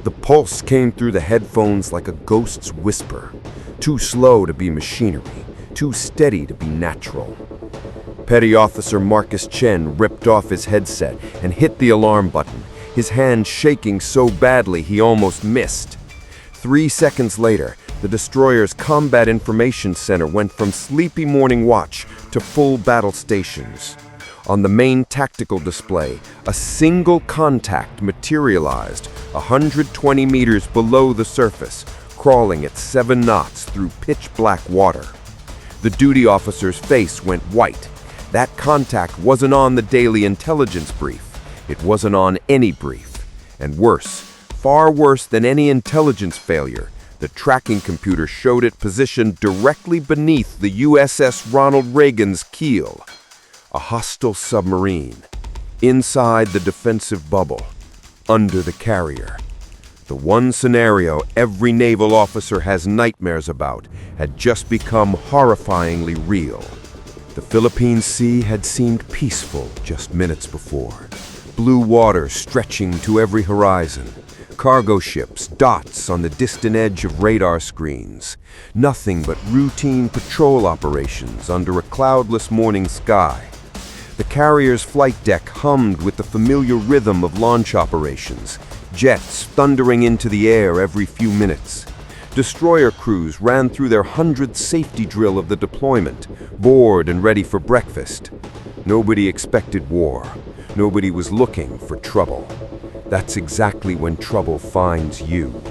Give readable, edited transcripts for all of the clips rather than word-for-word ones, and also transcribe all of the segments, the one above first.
The pulse came through the headphones like a ghost's whisper, too slow to be machinery, too steady to be natural. Petty Officer Marcus Chen ripped off his headset and hit the alarm button, his hand shaking so badly he almost missed. 3 seconds later, the destroyer's Combat Information Center went from sleepy morning watch to full battle stations. On the main tactical display, a single contact materialized 120 meters below the surface, crawling at 7 knots through pitch-black water. The duty officer's face went white. That contact wasn't on the daily intelligence brief. It wasn't on any brief. And worse, far worse than any intelligence failure, the tracking computer showed it positioned directly beneath the USS Ronald Reagan's keel. A hostile submarine. Inside the defensive bubble. Under the carrier. The one scenario every naval officer has nightmares about had just become horrifyingly real. The Philippine Sea had seemed peaceful just minutes before. Blue water stretching to every horizon. Cargo ships, dots on the distant edge of radar screens. Nothing but routine patrol operations under a cloudless morning sky. The carrier's flight deck hummed with the familiar rhythm of launch operations, jets thundering into the air every few minutes. Destroyer crews ran through their 100th safety drill of the deployment, bored and ready for breakfast. Nobody expected war. Nobody was looking for trouble. That's exactly when trouble finds you.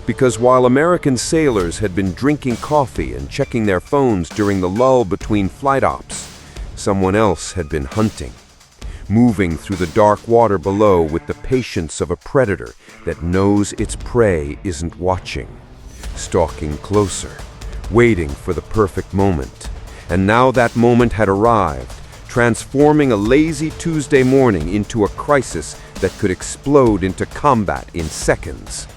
Because while American sailors had been drinking coffee and checking their phones during the lull between flight ops, someone else had been hunting, moving through the dark water below with the patience of a predator that knows its prey isn't watching, stalking closer, waiting for the perfect moment. And now that moment had arrived, transforming a lazy Tuesday morning into a crisis that could explode into combat in seconds.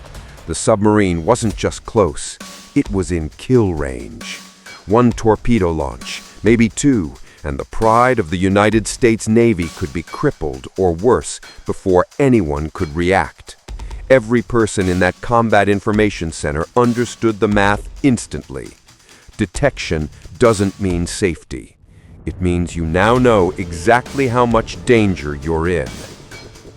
The submarine wasn't just close, it was in kill range. 1 torpedo launch, maybe 2, and the pride of the United States Navy could be crippled or worse before anyone could react. Every person in that Combat Information Center understood the math instantly. Detection doesn't mean safety. It means you now know exactly how much danger you're in.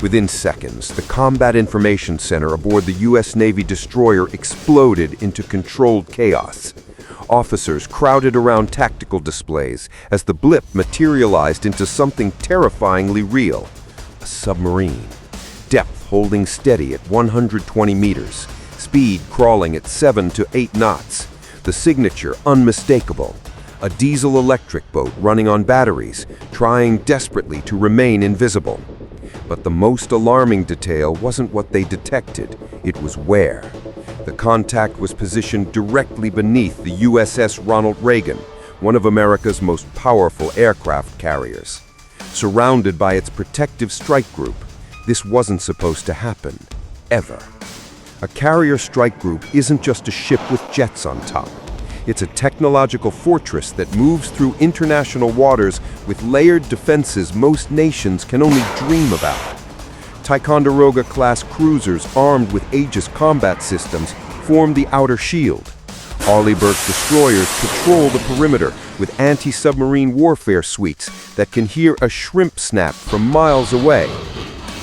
Within seconds, the Combat Information Center aboard the U.S. Navy destroyer exploded into controlled chaos. Officers crowded around tactical displays as the blip materialized into something terrifyingly real. A submarine. Depth holding steady at 120 meters. Speed crawling at 7 to 8 knots. The signature unmistakable. A diesel-electric boat running on batteries, trying desperately to remain invisible. But the most alarming detail wasn't what they detected, it was where. The contact was positioned directly beneath the USS Ronald Reagan, one of America's most powerful aircraft carriers. Surrounded by its protective strike group, this wasn't supposed to happen, ever. A carrier strike group isn't just a ship with jets on top. It's a technological fortress that moves through international waters with layered defenses most nations can only dream about. Ticonderoga-class cruisers armed with Aegis combat systems form the outer shield. Arleigh Burke destroyers patrol the perimeter with anti-submarine warfare suites that can hear a shrimp snap from miles away.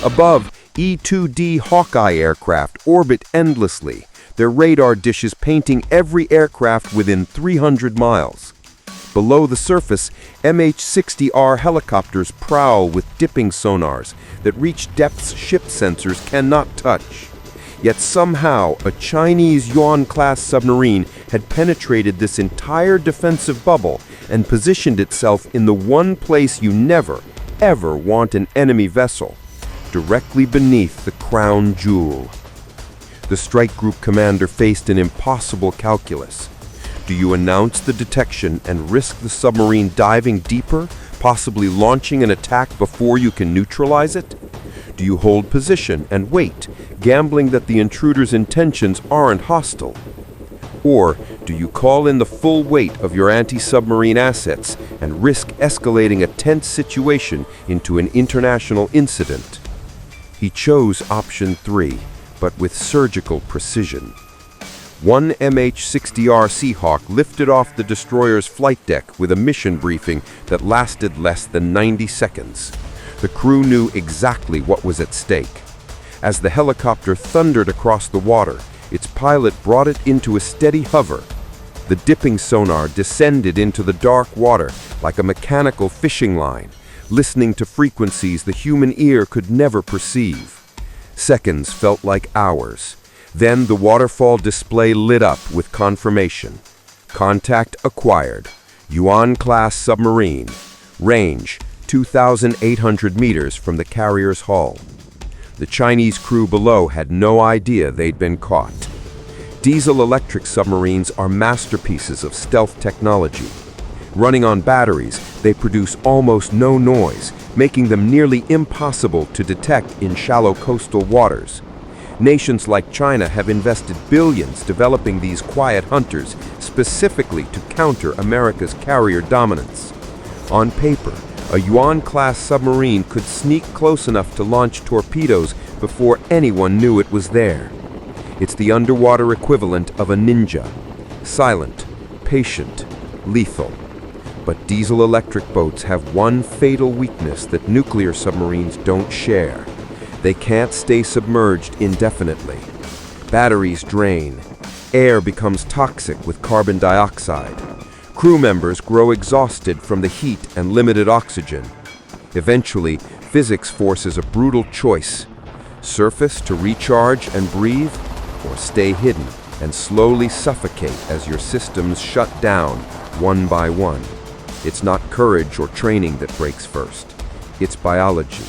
Above, E-2D Hawkeye aircraft orbit endlessly, their radar dishes painting every aircraft within 300 miles. Below the surface, MH-60R helicopters prowl with dipping sonars that reach depths ship sensors cannot touch. Yet somehow, a Chinese Yuan-class submarine had penetrated this entire defensive bubble and positioned itself in the one place you never, ever want an enemy vessel, directly beneath the crown jewel. The strike group commander faced an impossible calculus. Do you announce the detection and risk the submarine diving deeper, possibly launching an attack before you can neutralize it? Do you hold position and wait, gambling that the intruder's intentions aren't hostile? Or do you call in the full weight of your anti-submarine assets and risk escalating a tense situation into an international incident? He chose option 3, but with surgical precision. One MH-60R Seahawk lifted off the destroyer's flight deck with a mission briefing that lasted less than 90 seconds. The crew knew exactly what was at stake. As the helicopter thundered across the water, its pilot brought it into a steady hover. The dipping sonar descended into the dark water like a mechanical fishing line, listening to frequencies the human ear could never perceive. Seconds felt like hours. Then the waterfall display lit up with confirmation. Contact acquired. Yuan-class submarine. Range 2,800 meters from the carrier's hull. The Chinese crew below had no idea they'd been caught. Diesel-electric submarines are masterpieces of stealth technology. Running on batteries, they produce almost no noise, making them nearly impossible to detect in shallow coastal waters. Nations like China have invested billions developing these quiet hunters specifically to counter America's carrier dominance. On paper, a Yuan-class submarine could sneak close enough to launch torpedoes before anyone knew it was there. It's the underwater equivalent of a ninja. Silent, patient, lethal. But diesel-electric boats have one fatal weakness that nuclear submarines don't share. They can't stay submerged indefinitely. Batteries drain. Air becomes toxic with carbon dioxide. Crew members grow exhausted from the heat and limited oxygen. Eventually, physics forces a brutal choice: surface to recharge and breathe, or stay hidden and slowly suffocate as your systems shut down one by one. It's not courage or training that breaks first. It's biology.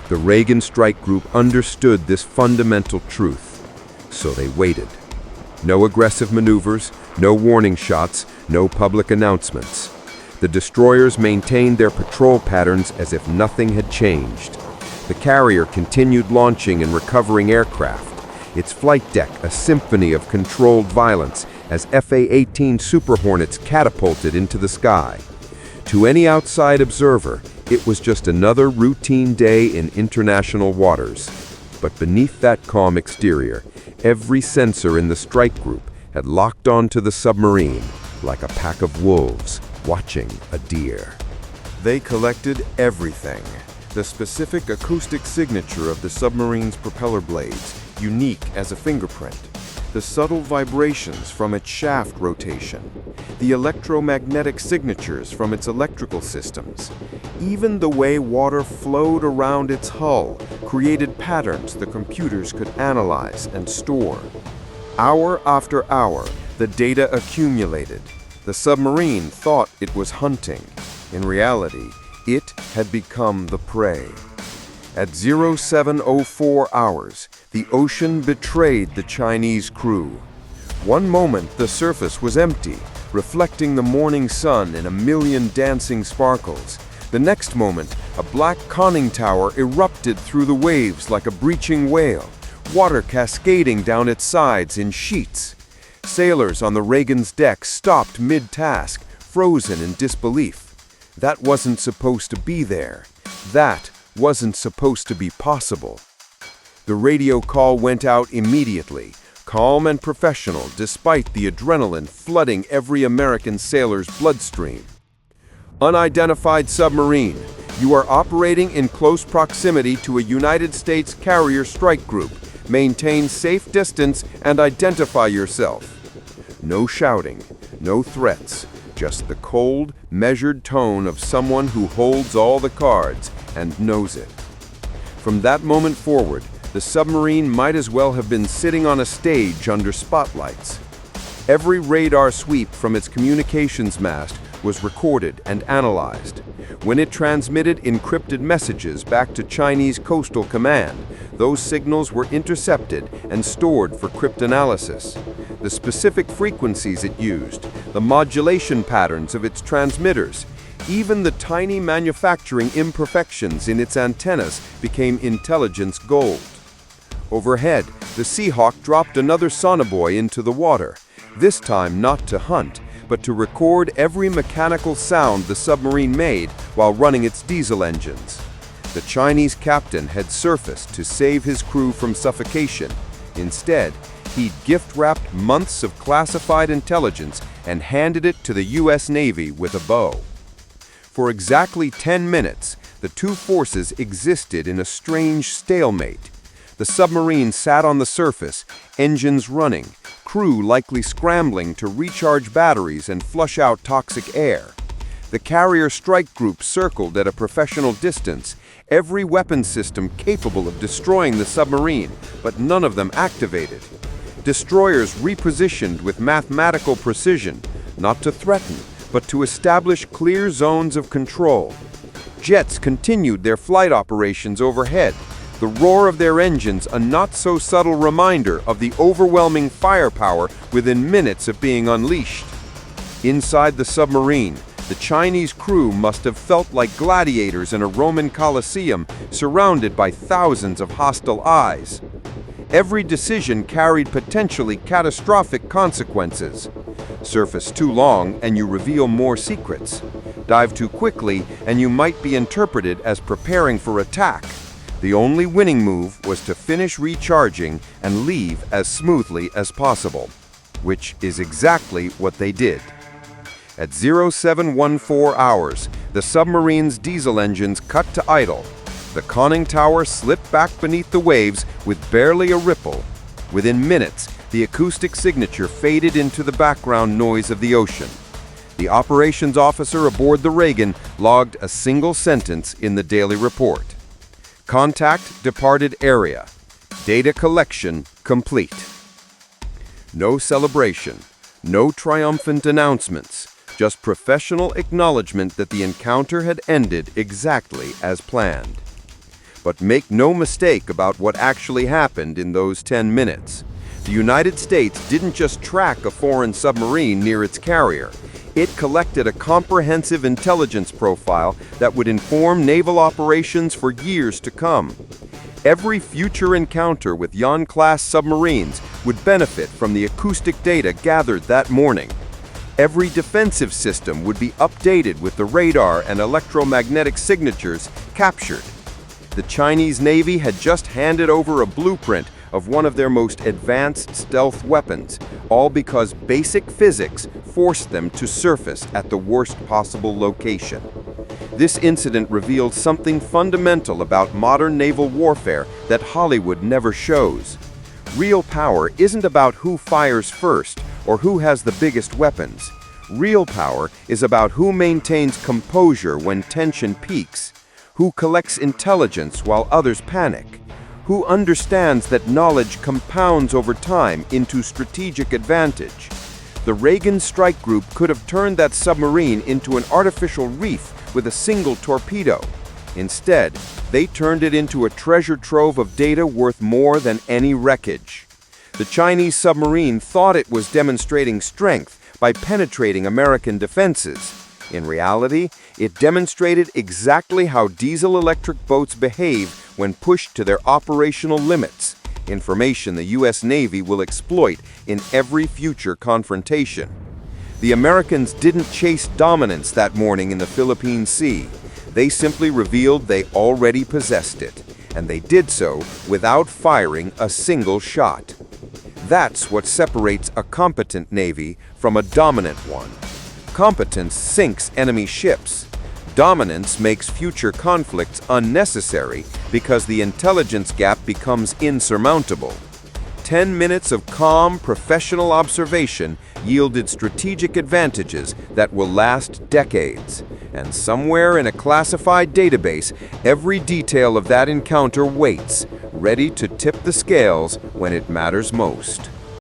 The Reagan strike group understood this fundamental truth, so they waited. No aggressive maneuvers, no warning shots, no public announcements. The destroyers maintained their patrol patterns as if nothing had changed. The carrier continued launching and recovering aircraft, its flight deck a symphony of controlled violence as FA-18 Super Hornets catapulted into the sky. To any outside observer, it was just another routine day in international waters. But beneath that calm exterior, every sensor in the strike group had locked onto the submarine like a pack of wolves watching a deer. They collected everything. The specific acoustic signature of the submarine's propeller blades, unique as a fingerprint. The subtle vibrations from its shaft rotation, the electromagnetic signatures from its electrical systems. Even the way water flowed around its hull created patterns the computers could analyze and store. Hour after hour, the data accumulated. The submarine thought it was hunting. In reality, it had become the prey. At 0704 hours, the ocean betrayed the Chinese crew. One moment, the surface was empty, reflecting the morning sun in a million dancing sparkles. The next moment, a black conning tower erupted through the waves like a breaching whale, water cascading down its sides in sheets. Sailors on the Reagan's deck stopped mid-task, frozen in disbelief. That wasn't supposed to be there. That wasn't supposed to be possible. The radio call went out immediately, calm and professional despite the adrenaline flooding every American sailor's bloodstream. Unidentified submarine, you are operating in close proximity to a United States carrier strike group. Maintain safe distance and identify yourself. No shouting, no threats, just the cold, measured tone of someone who holds all the cards and knows it. From that moment forward, the submarine might as well have been sitting on a stage under spotlights. Every radar sweep from its communications mast was recorded and analyzed. When it transmitted encrypted messages back to Chinese Coastal Command, those signals were intercepted and stored for cryptanalysis. The specific frequencies it used, the modulation patterns of its transmitters, even the tiny manufacturing imperfections in its antennas became intelligence gold. Overhead, the Seahawk dropped another sonobuoy into the water, this time not to hunt, but to record every mechanical sound the submarine made while running its diesel engines. The Chinese captain had surfaced to save his crew from suffocation. Instead, he'd gift-wrapped months of classified intelligence and handed it to the U.S. Navy with a bow. For exactly 10 minutes, the two forces existed in a strange stalemate. The submarine sat on the surface, engines running, crew likely scrambling to recharge batteries and flush out toxic air. The carrier strike group circled at a professional distance, every weapon system capable of destroying the submarine, but none of them activated. Destroyers repositioned with mathematical precision, not to threaten, but to establish clear zones of control. Jets continued their flight operations overhead, the roar of their engines a not-so-subtle reminder of the overwhelming firepower within minutes of being unleashed. Inside the submarine, the Chinese crew must have felt like gladiators in a Roman Colosseum, surrounded by thousands of hostile eyes. Every decision carried potentially catastrophic consequences. Surface too long and you reveal more secrets. Dive too quickly and you might be interpreted as preparing for attack. The only winning move was to finish recharging and leave as smoothly as possible, which is exactly what they did. At 0714 hours, the submarine's diesel engines cut to idle. The conning tower slipped back beneath the waves with barely a ripple. Within minutes, the acoustic signature faded into the background noise of the ocean. The operations officer aboard the Reagan logged a single sentence in the daily report. Contact departed area. Data collection complete. No celebration, no triumphant announcements, just professional acknowledgement that the encounter had ended exactly as planned. But make no mistake about what actually happened in those 10 minutes. The United States didn't just track a foreign submarine near its carrier. It collected a comprehensive intelligence profile that would inform naval operations for years to come. Every future encounter with Yan-class submarines would benefit from the acoustic data gathered that morning. Every defensive system would be updated with the radar and electromagnetic signatures captured. The Chinese Navy had just handed over a blueprint of one of their most advanced stealth weapons, all because basic physics forced them to surface at the worst possible location. This incident revealed something fundamental about modern naval warfare that Hollywood never shows. Real power isn't about who fires first or who has the biggest weapons. Real power is about who maintains composure when tension peaks, who collects intelligence while others panic, who understands that knowledge compounds over time into strategic advantage. The Reagan strike group could have turned that submarine into an artificial reef with a single torpedo. Instead, they turned it into a treasure trove of data worth more than any wreckage. The Chinese submarine thought it was demonstrating strength by penetrating American defenses. In reality, it demonstrated exactly how diesel-electric boats behave when pushed to their operational limits, information the U.S. Navy will exploit in every future confrontation. The Americans didn't chase dominance that morning in the Philippine Sea. They simply revealed they already possessed it, and they did so without firing a single shot. That's what separates a competent Navy from a dominant one. Competence sinks enemy ships. Dominance makes future conflicts unnecessary because the intelligence gap becomes insurmountable. 10 minutes of calm, professional observation yielded strategic advantages that will last decades. And somewhere in a classified database, every detail of that encounter waits, ready to tip the scales when it matters most.